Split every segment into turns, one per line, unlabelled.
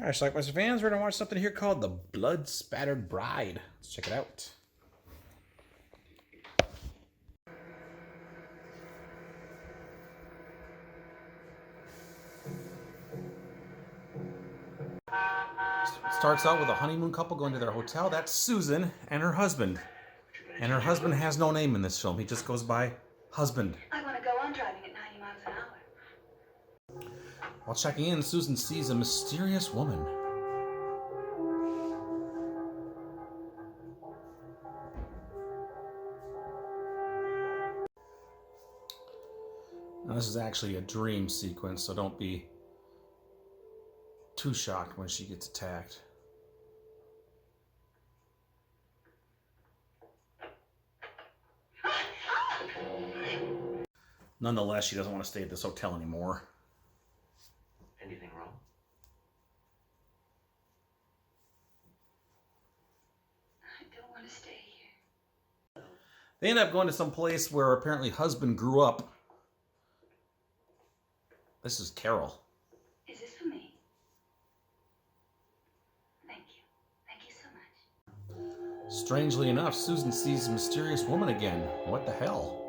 All right, Schlockmeister fans, we're going to watch something here called The Blood Spattered Bride. Let's check it out. Starts out with a honeymoon couple going to their hotel. That's Susan and her husband. And her husband has no name in this film. He just goes by husband.
I want to go on driving at 90 miles an hour.
While checking in, Susan sees a mysterious woman. Now, this is actually a dream sequence, so don't be too shocked when she gets attacked. Nonetheless, she doesn't want to stay at this hotel anymore.
Anything wrong?
I don't want to stay here.
They end up going to some place where apparently husband grew up. This is Carol.
Is this for me? Thank you. Thank you so much.
Strangely enough, Susan sees a mysterious woman again. What the hell?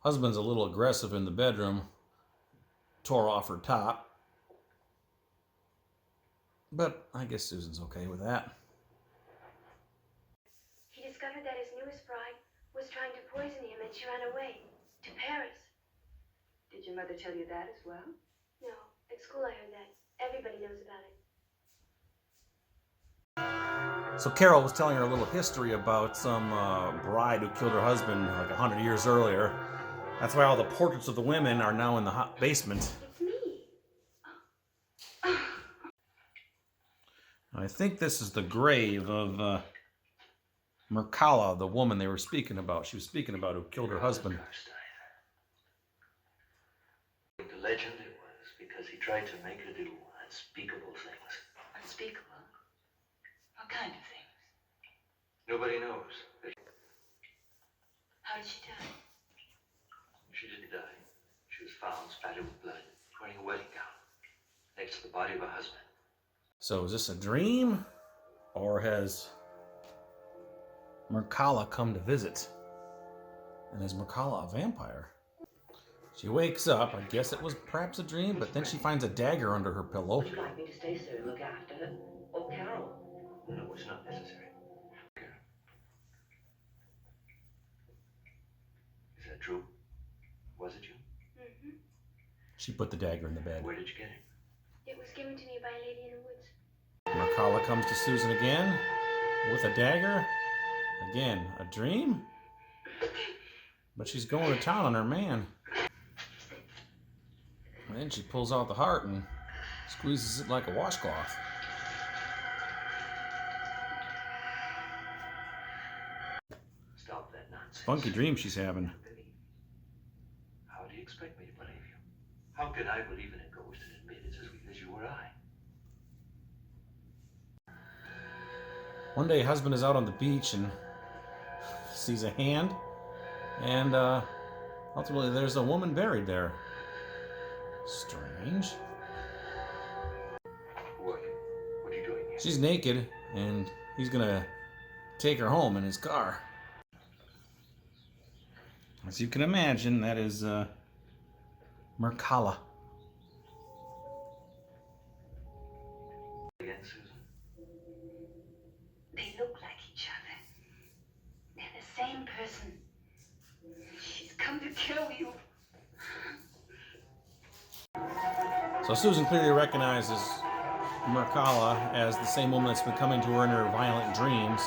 Husband's a little aggressive in the bedroom. Tore off her top. But I guess Susan's okay with that.
He discovered that his newest bride was trying to poison him and she ran away to Paris. Did your mother tell you that as well? No. At school I heard that. Everybody knows about it.
So Carol was telling her a little history about some bride who killed her husband like 100 years earlier. That's why all the portraits of the women are now in the hot basement.
It's me.
I think this is the grave of Mercala, the woman they were speaking about. She was speaking about who killed her husband.
The legend it was because he tried to make her do unspeakable things.
Unspeakable? What kind of things?
Nobody knows.
How did she die?
She didn't die. She was found spattered with blood, wearing a wedding gown, next to the body of her husband.
So is this a dream? Or has Mercala come to visit? And is Mercala a vampire? She wakes up. I guess it was perhaps a dream, but then she finds a dagger under her pillow.
Would you like me to stay, sir, and look after her? Or Carol?
No, it's not necessary. Is that true? Was it you?
Mm-hmm.
She put the dagger in the bed.
Where did you get it?
It was given to me by a lady in the woods.
Mercala comes to Susan again with a dagger. Again, a dream? But she's going to town on her man. And then she pulls out the heart and squeezes it like a washcloth.
Stop that nonsense.
Funky dream she's having.
How do you expect me to believe you? How can I believe in a ghost and admit it's as real as you or I?
One day, husband is out on the beach and sees a hand, and ultimately there's a woman buried there. Strange.
What are you doing here?
She's naked, and he's gonna take her home in his car. As you can imagine, that is Mercala.
Again, Susan?
They look like each other. They're the same person. She's come to kill you.
So Susan clearly recognizes Mercala as the same woman that's been coming to her in her violent dreams.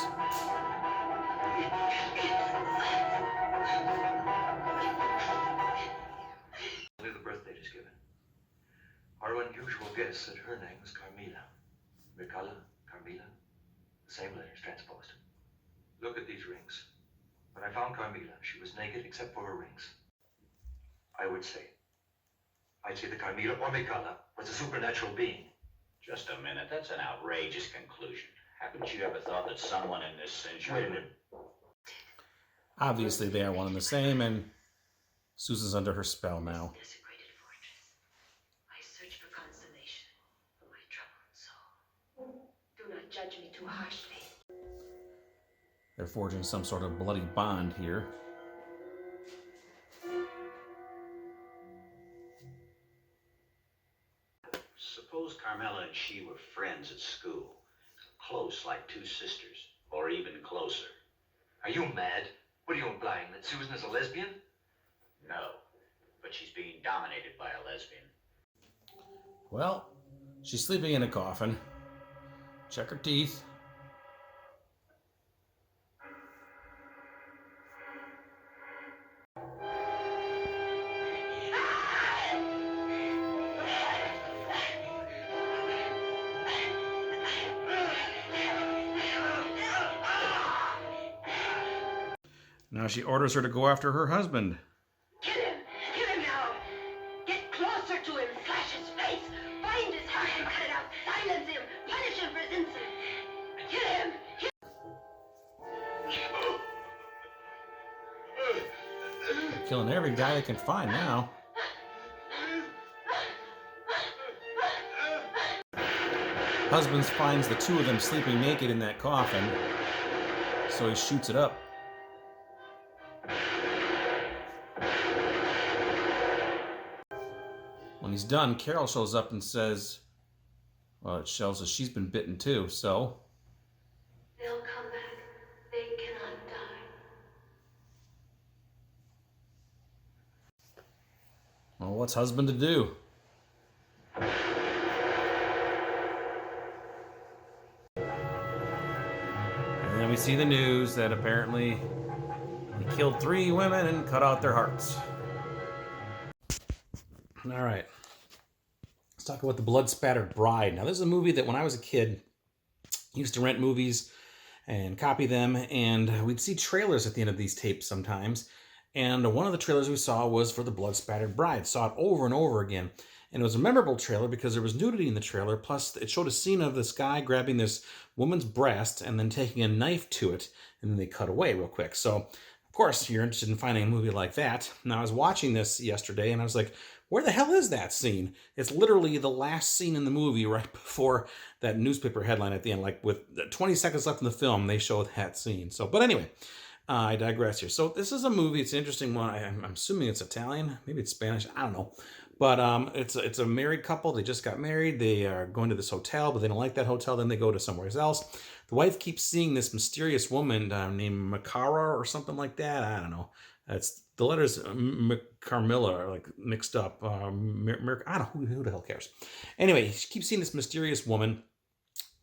Only the birth date is given. Our unusual guess said her name was Carmila. Mercala, Carmila, the same letters transposed. Look at these rings. When I found Carmila, she was naked except for her rings. I'd say that Carmila or Mercala was a supernatural being.
Just a minute, that's an outrageous conclusion. Haven't you ever thought that someone in this century...
Obviously they are one and the same, and Susan's under her spell now.
This desecrated fortress, I search for consolation for my troubled soul. Do not judge me too harshly.
They're forging some sort of bloody bond here.
Suppose Carmela and she were friends at school. Close, like two sisters. Or even closer.
Are you mad? What are you implying? That Susan is a lesbian?
No. But she's being dominated by a lesbian.
Well, she's sleeping in a coffin. Check her teeth. Now she orders her to go after her husband.
Kill him! Kill him now! Get closer to him! Slash his face! Find his heart and cut it out! Silence him! Punish him for his insolence! Kill him!
They're killing every guy they can find now. Husband finds the two of them sleeping naked in that coffin, so he shoots it up. When he's done, Carol shows up and says, well, it shows us she's been bitten too, so...
They'll come back. They cannot die.
Well, what's husband to do? And then we see the news that apparently he killed 3 women and cut out their hearts. All right. Let's talk about The Blood Spattered Bride. Now, this is a movie that when I was a kid, I used to rent movies and copy them, and we'd see trailers at the end of these tapes sometimes. And one of the trailers we saw was for The Blood Spattered Bride. Saw it over and over again. And it was a memorable trailer because there was nudity in the trailer, plus it showed a scene of this guy grabbing this woman's breast and then taking a knife to it, and then they cut away real quick. So, of course, you're interested in finding a movie like that. Now, I was watching this yesterday, and I was like, where the hell is that scene? It's literally the last scene in the movie right before that newspaper headline at the end. Like with 20 seconds left in the film, they show that scene. So, but anyway, I digress here. So this is a movie. It's an interesting one. I'm assuming it's Italian. Maybe it's Spanish. I don't know. But it's a married couple. They just got married. They are going to this hotel, but they don't like that hotel. Then they go to somewhere else. The wife keeps seeing this mysterious woman named Makara or something like that. I don't know. It's the letters Carmilla are like mixed up. I don't know, who the hell cares. Anyway, she keeps seeing this mysterious woman.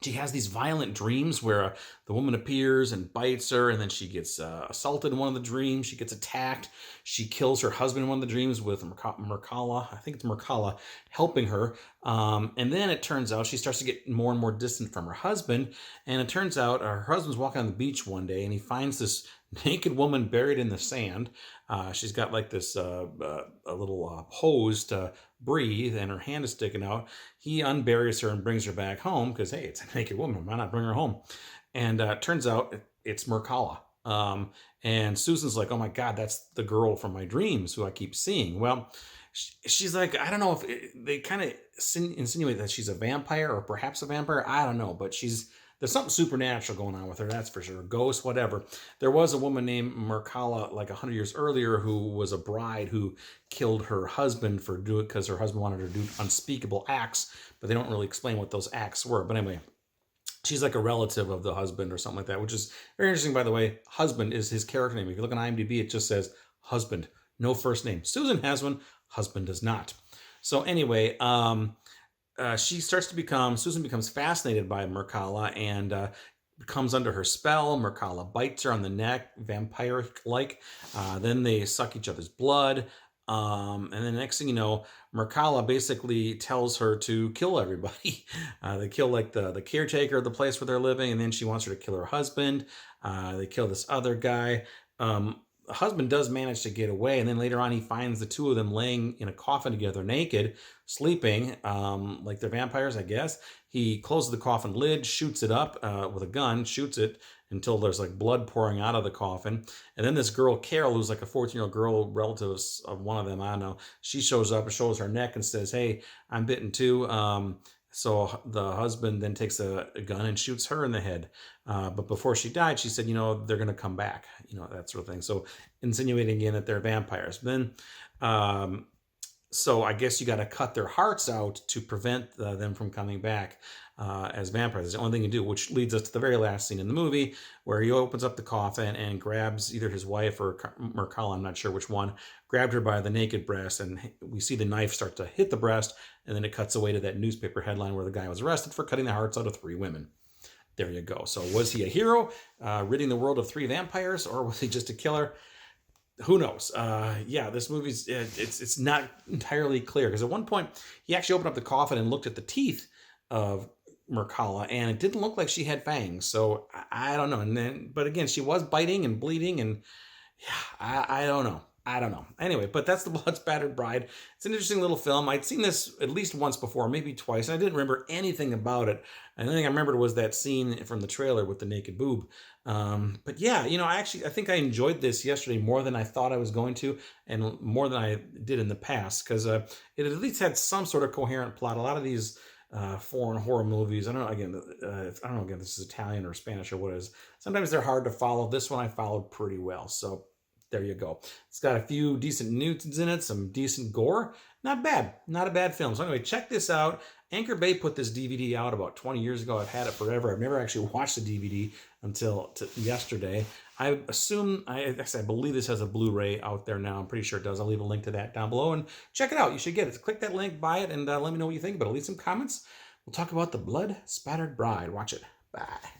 She has these violent dreams where the woman appears and bites her, and then she gets assaulted in one of the dreams. She gets attacked. She kills her husband in one of the dreams with Mercala. I think it's Mercala helping her. And then it turns out she starts to get more and more distant from her husband. And it turns out her husband's walking on the beach one day, and he finds this naked woman buried in the sand. She's got like this a little hose to breathe, and her hand is sticking out. He unburies her and brings her back home because, hey, it's a naked woman. Why not bring her home? And turns out it's Mercala. And Susan's like, oh my God, that's the girl from my dreams who I keep seeing. Well, she's like, I don't know if they kind of insinuate that she's a vampire or perhaps a vampire. I don't know, but there's something supernatural going on with her, that's for sure. Ghost, whatever. There was a woman named Mercala like 100 years earlier who was a bride who killed her husband for doing it because her husband wanted her to do unspeakable acts, but they don't really explain what those acts were. But anyway, she's like a relative of the husband or something like that, which is very interesting, by the way. Husband is his character name. If you look on IMDb, it just says husband, no first name. Susan has one, husband does not. So anyway, Susan becomes fascinated by Mercala and comes under her spell. Mercala bites her on the neck, vampire-like. Then they suck each other's blood. And then the next thing you know, Mercala basically tells her to kill everybody. They kill like the caretaker of the place where they're living, and then she wants her to kill her husband. They kill this other guy. The husband does manage to get away, and then later on he finds the two of them laying in a coffin together naked, sleeping, like they're vampires, I guess. He closes the coffin lid, shoots it up with a gun, shoots it until there's like blood pouring out of the coffin. And then this girl, Carol, who's like a 14-year-old girl, relatives of one of them, I don't know, she shows up and shows her neck and says, hey, I'm bitten too. So the husband then takes a gun and shoots her in the head. But before she died, she said, they're going to come back, that sort of thing. So insinuating again that they're vampires. Then, so I guess you got to cut their hearts out to prevent them from coming back as vampires. It's the only thing you do, which leads us to the very last scene in the movie where he opens up the coffin and grabs either his wife or Mercala, I'm not sure which one, grabbed her by the naked breast, and we see the knife start to hit the breast, and then it cuts away to that newspaper headline where the guy was arrested for cutting the hearts out of 3 women. There you go. So was he a hero, ridding the world of 3 vampires, or was he just a killer? Who knows? Yeah, this movie's it's not entirely clear, because at one point he actually opened up the coffin and looked at the teeth of Mercala, and it didn't look like she had fangs. So I don't know. And then, but again, she was biting and bleeding, and yeah, I don't know. I don't know. Anyway, but that's The Blood Spattered Bride. It's an interesting little film. I'd seen this at least once before, maybe twice, and I didn't remember anything about it. And the only thing I remembered was that scene from the trailer with the naked boob. But yeah, I think I enjoyed this yesterday more than I thought I was going to, and more than I did in the past, because it at least had some sort of coherent plot. A lot of these foreign horror movies, I don't know, again, if this is Italian or Spanish or what it is. Sometimes they're hard to follow. This one I followed pretty well. So there you go. It's got a few decent nudes in it, some decent gore. Not bad. Not a bad film. So anyway, check this out. Anchor Bay put this DVD out about 20 years ago. I've had it forever. I've never actually watched the DVD until yesterday. I believe this has a Blu-ray out there now. I'm pretty sure it does. I'll leave a link to that down below and check it out. You should get it. Click that link, buy it, and let me know what you think about it. Leave some comments. We'll talk about The Blood Spattered Bride. Watch it. Bye.